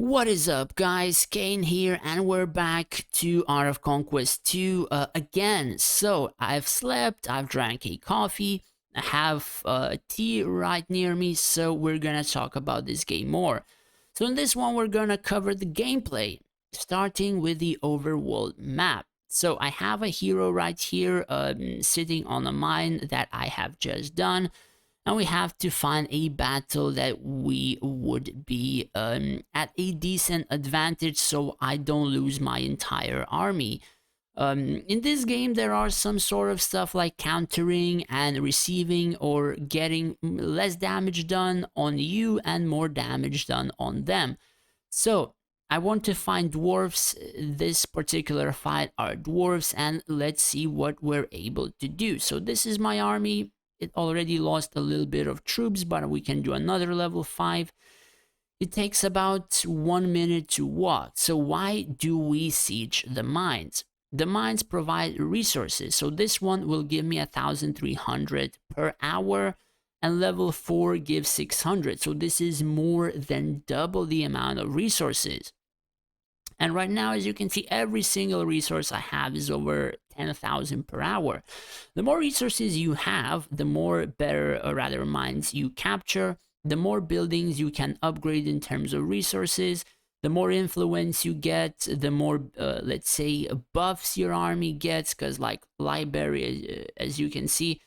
What is up, guys? Kane here, and we're back to Art of Conquest 2 again. So, I've slept, I've drank a coffee, I have tea right near me, so we're gonna talk about this game more. So, in this one, we're gonna cover the gameplay, starting with the overworld map. So, I have a hero right here sitting on a mine that I have just done, and we have to find a battle that we would be at a decent advantage so I don't lose my entire army. In this game, there are some sort of stuff like countering and receiving or getting less damage done on you and more damage done on them. So, I want to find dwarves. This particular fight are dwarves, and let's see what we're able to do. So, this is my army. It already lost a little bit of troops, but we can do another level 5. It takes about 1 minute to walk. So why do we siege the mines? The mines provide resources. So this one will give me 1,300 per hour, and level 4 gives 600. So this is more than double the amount of resources. And right now, as you can see, every single resource I have is over 10,000 per hour. The more resources you have, the more better, or rather mines you capture, the more buildings you can upgrade in terms of resources, the more influence you get, the more, let's say, buffs your army gets, because like library, as you can see,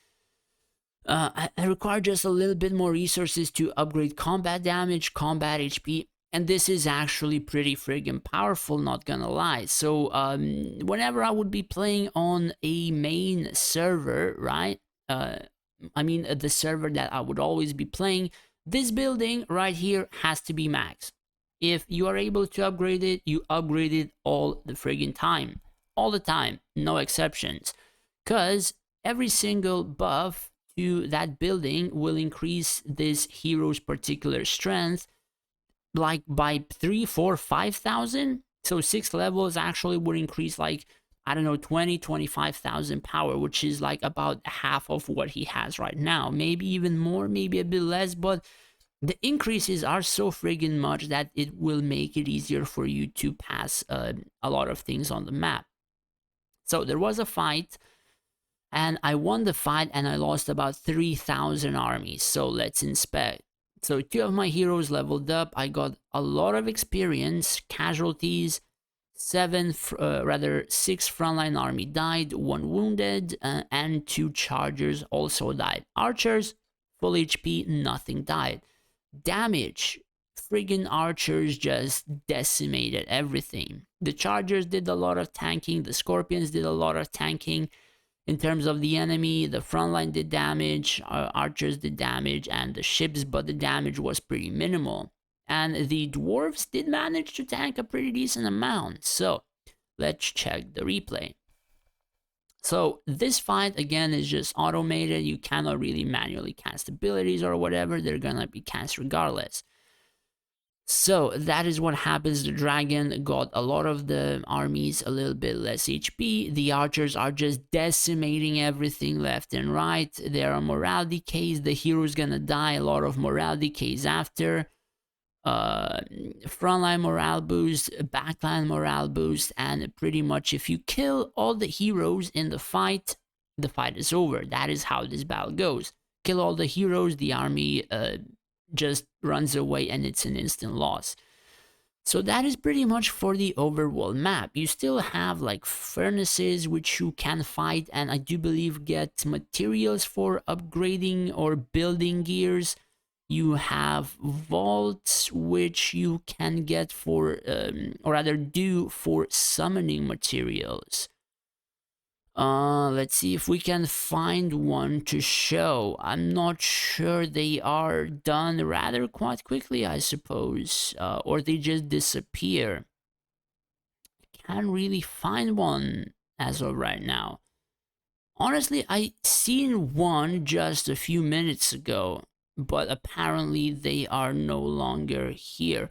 I require just a little bit more resources to upgrade combat damage, combat HP, and this is actually pretty friggin' powerful, not gonna lie. So whenever I would be playing on a main server, right, the server that I would always be playing, this building right here has to be max. If you are able to upgrade it, you upgrade it all the friggin' time, all the time, no exceptions, because every single buff to that building will increase this hero's particular strength like by 3, 4, 5,000. So 6 levels actually would increase like, I don't know, 20, 25,000 power, which is like about half of what he has right now. Maybe even more, maybe a bit less, but the increases are so friggin' much that it will make it easier for you to pass a lot of things on the map. So there was a fight, and I won the fight, and I lost about 3,000 armies. So let's inspect. So 2 of my heroes leveled up. I got a lot of experience, casualties, 6 frontline army died, 1 wounded, and 2 chargers also died. Archers, full HP, nothing died. Damage, friggin' archers just decimated everything. The chargers did a lot of tanking, the scorpions did a lot of tanking. In terms of the enemy, the front line did damage, archers did damage, and the ships, but the damage was pretty minimal. And the dwarves did manage to tank a pretty decent amount. So let's check the replay. So this fight again is just automated. You cannot really manually cast abilities or whatever. They're gonna be cast regardless. So that is what happens. The dragon got a lot of the armies a little bit less HP. The archers are just decimating everything left and right. There are morale decays. The hero is gonna die. A lot of morale decays after. Frontline morale boost, backline morale boost, and pretty much if you kill all the heroes in the fight is over. That is how this battle goes. Kill all the heroes, the army just runs away, and it's an instant loss. So that is pretty much for the overworld map. You still have like furnaces which you can fight, and I do believe get materials for upgrading or building gears. You have vaults which you can get for, or rather do for summoning materials. Let's see if we can find one to show. I'm not sure. They are done rather quite quickly, I suppose, or they just disappear. I can't really find one as of right now. Honestly, I seen one just a few minutes ago, but apparently they are no longer here.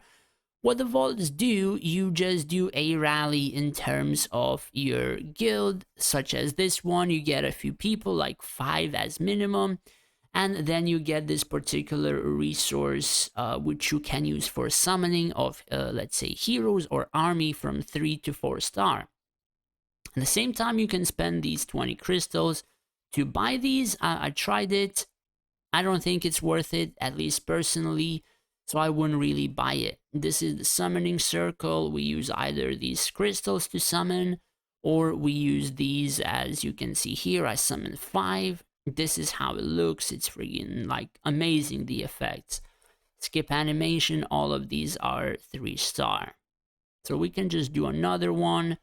What the vaults do, you just do a rally in terms of your guild, such as this one. You get a few people, like 5 as minimum, And then you get this particular resource, which you can use for summoning of, let's say, heroes or army from 3 to 4 star. At the same time, you can spend these 20 crystals to buy these. I tried it. I don't think it's worth it, at least personally, so I wouldn't really buy it. This is the summoning circle. We use either these crystals to summon, or we use these, as you can see here. I summoned 5. This is how it looks. It's freaking like amazing, the effects. Skip animation, all of these are 3 star. So we can just do another one.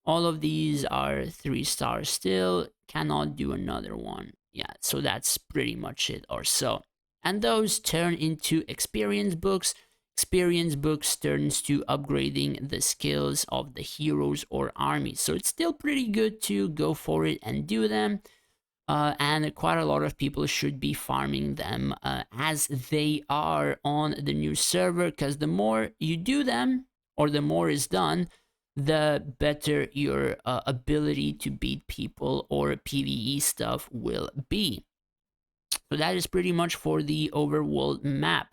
All of these are 3 stars still. Cannot do another one. Yeah, so that's pretty much it or so. And those turn into experience books. Experience books turns to upgrading the skills of the heroes or armies. So it's still pretty good to go for it and do them. And quite a lot of people should be farming them as they are on the new server, because the more you do them, or the more is done, the better your ability to beat people or PvE stuff will be. So that is pretty much for the overworld map.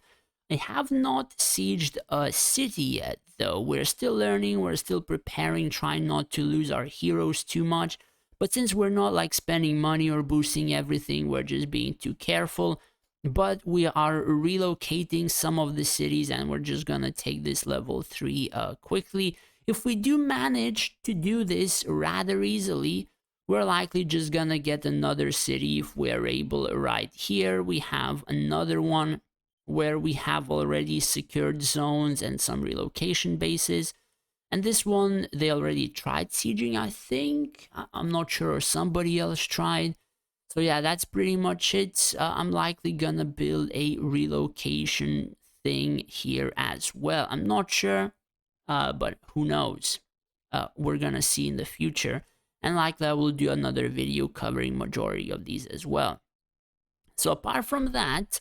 I have not sieged a city yet, though. We're still learning, we're still preparing, trying not to lose our heroes too much. But since we're not like spending money or boosting everything, we're just being too careful. But we are relocating some of the cities, and we're just gonna take this level 3 quickly. If we do manage to do this rather easily, we're likely just gonna get another city if we're able. Right here we have another one where we have already secured zones and some relocation bases. And this one, they already tried sieging, I think. I'm not sure, or somebody else tried. So yeah, that's pretty much it. I'm likely gonna build a relocation thing here as well. I'm not sure, but who knows? We're gonna see in the future. And likely I will do another video covering majority of these as well. So apart from that,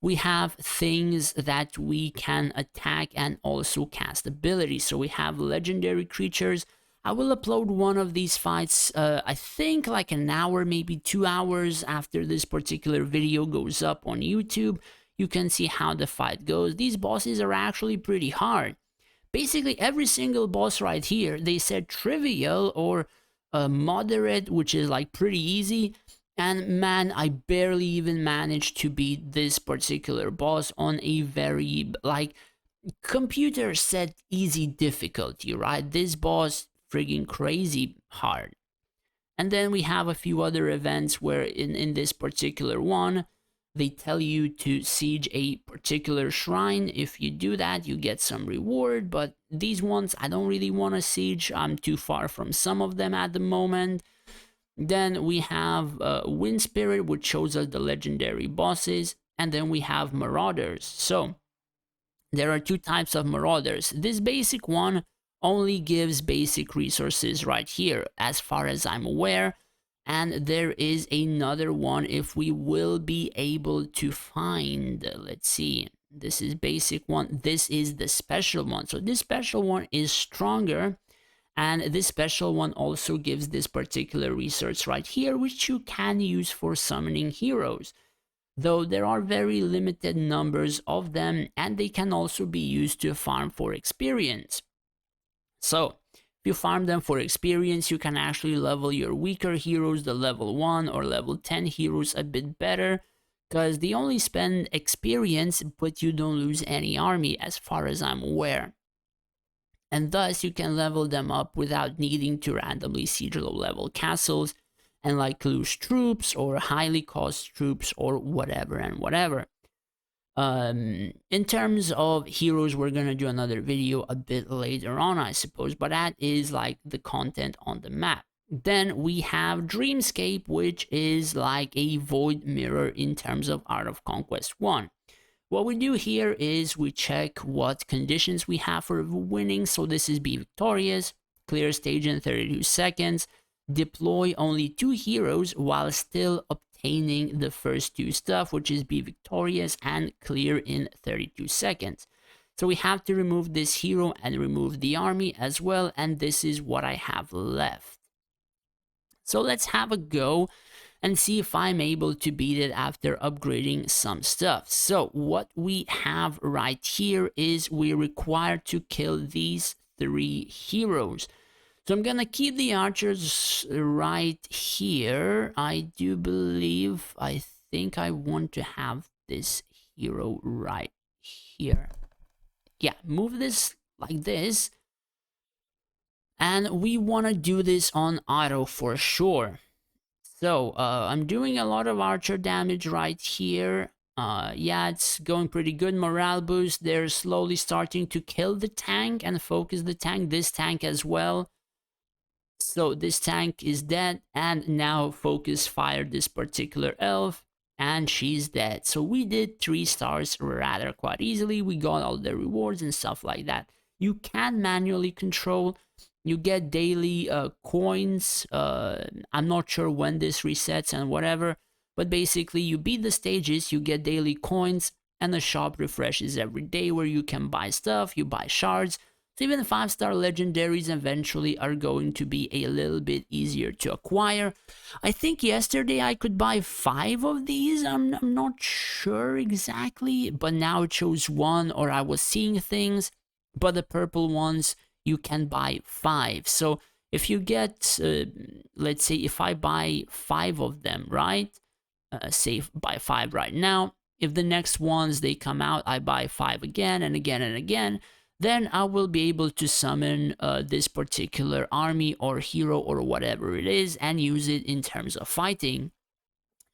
we have things that we can attack and also cast abilities. So we have legendary creatures. I will upload one of these fights, I think like an hour, maybe 2 hours after this particular video goes up on YouTube. You can see how the fight goes. These bosses are actually pretty hard. Basically every single boss right here, they said trivial or moderate, which is like pretty easy. And man, I barely even managed to beat this particular boss on a very, like, computer set easy difficulty, right? This boss friggin' crazy hard. And then we have a few other events where in this particular one, they tell you to siege a particular shrine. If you do that, you get some reward. But these ones, I don't really want to siege. I'm too far from some of them at the moment. Then we have Wind Spirit, which shows us the legendary bosses. And then we have Marauders. So there are 2 types of Marauders. This basic one only gives basic resources right here, as far as I'm aware. And there is another one if we will be able to find. Let's see. This is basic one. This is the special one. So this special one is stronger. And this special one also gives this particular resource right here, which you can use for summoning heroes. Though there are very limited numbers of them, and they can also be used to farm for experience. So if you farm them for experience, you can actually level your weaker heroes, the level 1 or level 10 heroes, a bit better, because they only spend experience, but you don't lose any army as far as I'm aware. And thus you can level them up without needing to randomly siege low level castles and like lose troops or highly cost troops or whatever and whatever. In terms of heroes, we're gonna do another video a bit later on, I suppose, but that is like the content on the map. Then we have Dreamscape, which is like a void mirror in terms of Art of Conquest 1. What we do here is we check what conditions we have for winning. So this is be victorious, clear stage in 32 seconds, deploy only 2 heroes while still obtaining the first 2 stuff, which is be victorious and clear in 32 seconds. So we have to remove this hero and remove the army as well, and this is what I have left. So let's have a go. and see if I'm able to beat it after upgrading some stuff. So what we have right here is we're required to kill these 3 heroes. So I'm gonna keep the archers right here. I do believe, I think I want to have this hero right here. Yeah, move this like this. And we want to do this on auto for sure. So I'm doing a lot of archer damage right here. Yeah, it's going pretty good. Morale boost. They're slowly starting to kill the tank and focus the tank. This tank as well. So this tank is dead, and now focus fired this particular elf, and she's dead. So we did 3 stars rather quite easily. We got all the rewards and stuff like that. You can manually control. You get daily coins. I'm not sure when this resets and whatever, but basically you beat the stages, you get daily coins, and the shop refreshes every day where you can buy stuff. You buy shards. So even 5-star legendaries eventually are going to be a little bit easier to acquire. I think yesterday I could buy 5 of these. I'm not sure exactly, but now it shows 1, or I was seeing things. But the purple ones, you can buy 5. So if you get, let's say if I buy 5 of them, right? Say buy 5 right now. If the next ones they come out, I buy 5 again and again and again, then I will be able to summon this particular army or hero or whatever it is and use it in terms of fighting.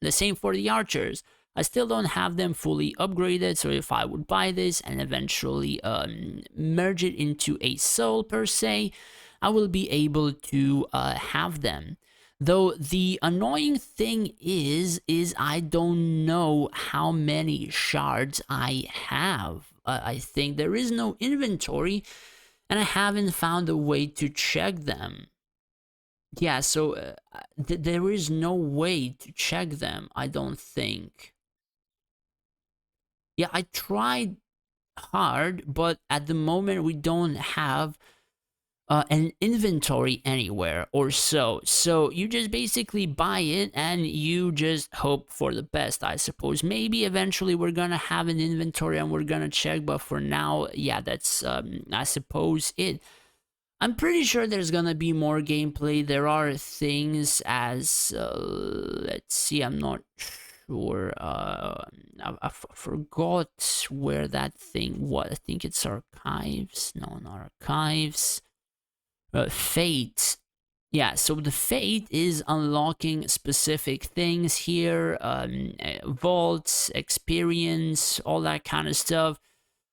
The same for the archers. I still don't have them fully upgraded, so if I would buy this and eventually merge it into a soul per se, I will be able to have them. Though the annoying thing is I don't know how many shards I have. I think there is no inventory, and I haven't found a way to check them. Yeah, so there is no way to check them, I don't think. Yeah, I tried hard, but at the moment we don't have an inventory anywhere or so. So you just basically buy it and you just hope for the best, I suppose. Maybe eventually we're gonna have an inventory and we're gonna check, but for now, yeah, that's I suppose it. I'm pretty sure there's gonna be more gameplay. There are things as let's see, I'm not sure. I forgot where that thing was. I think it's archives. No, not archives. Fate. Yeah, so the fate is unlocking specific things here, vaults, experience, all that kind of stuff.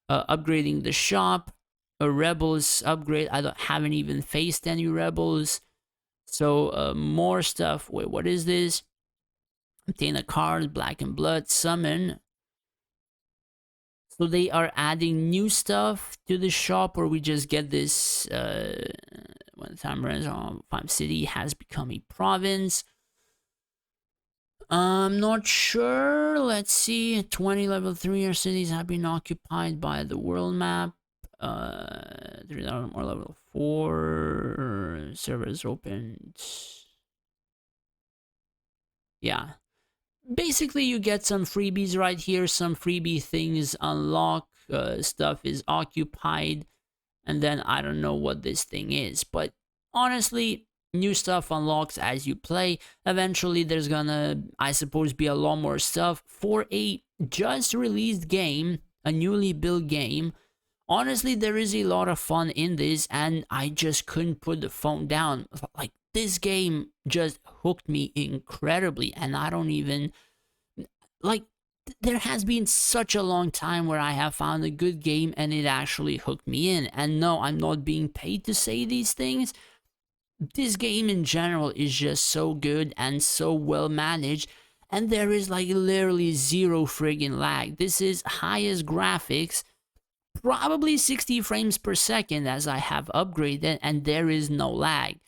Upgrading the shop, a rebels upgrade. I haven't even faced any rebels, so more stuff. Wait, what is this? Obtain a card, black and blood, summon. So they are adding new stuff to the shop, or we just get this when the time runs on. Farm City has become a province. I'm not sure. Let's see. 20 level 3 cities have been occupied by the world map. 3,000 more level 4. Servers opened. Yeah. Basically, you get some freebies right here. Some freebie things unlock. Stuff is occupied. And then I don't know what this thing is. But honestly, new stuff unlocks as you play. Eventually, there's gonna, I suppose, be a lot more stuff. For a just released game, a newly built game, honestly, there is a lot of fun in this, and I just couldn't put the phone down. Like, this game just hooked me incredibly, and I don't even, like, there has been such a long time where I have found a good game and it actually hooked me in. And no, I'm not being paid to say these things. This game in general is just so good and so well managed, and there is like literally zero friggin' lag. This is highest graphics, probably 60 frames per second as I have upgraded, and there is no lag.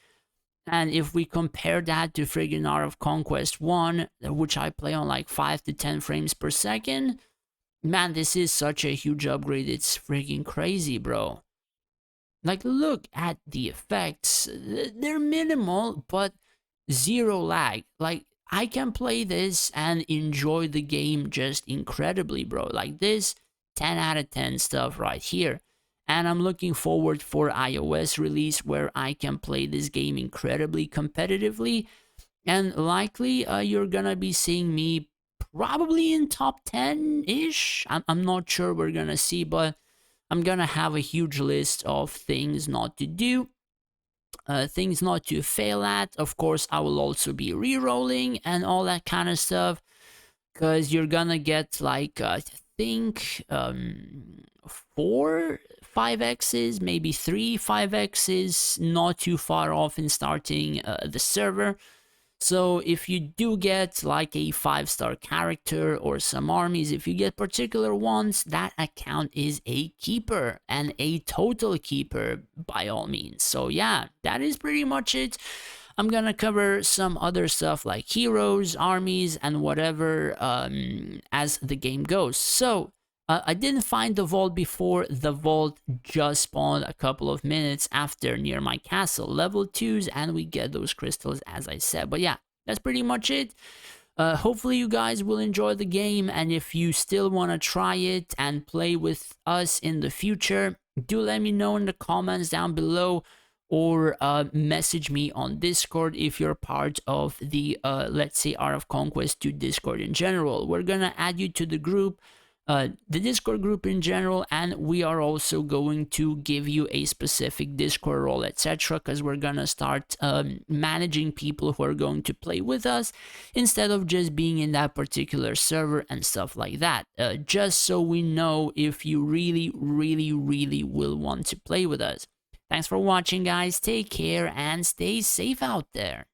And if we compare that to friggin' Art of Conquest 1, which I play on like 5 to 10 frames per second, man, this is such a huge upgrade. It's friggin' crazy, bro. Like, look at the effects. They're minimal, but zero lag. Like, I can play this and enjoy the game just incredibly, bro. Like this 10 out of 10 stuff right here. And I'm looking forward for iOS release where I can play this game incredibly competitively. And likely you're gonna be seeing me probably in top 10 ish. I'm not sure we're gonna see, but I'm gonna have a huge list of things not to do, things not to fail at. Of course, I will also be re-rolling and all that kind of stuff, because you're gonna get like I think 4 5x's, maybe 3 5x's, not too far off in starting the server. So if you do get like a 5-star character or some armies, if you get particular ones, that account is a keeper, and a total keeper by all means. So yeah, that is pretty much it. I'm gonna cover some other stuff like heroes, armies, and whatever as the game goes. So I didn't find the vault before. The vault just spawned a couple of minutes after near my castle. Level 2s, and we get those crystals as I said. But yeah, that's pretty much it. Hopefully you guys will enjoy the game, and if you still want to try it and play with us in the future, do let me know in the comments down below, or message me on Discord if you're part of the, let's say, Art of Conquest 2 Discord in general. We're gonna add you to the group, the Discord group in general, and we are also going to give you a specific Discord role, etc., because we're gonna start managing people who are going to play with us instead of just being in that particular server and stuff like that, just so we know if you really will want to play with us. Thanks for watching, guys. Take care and stay safe out there.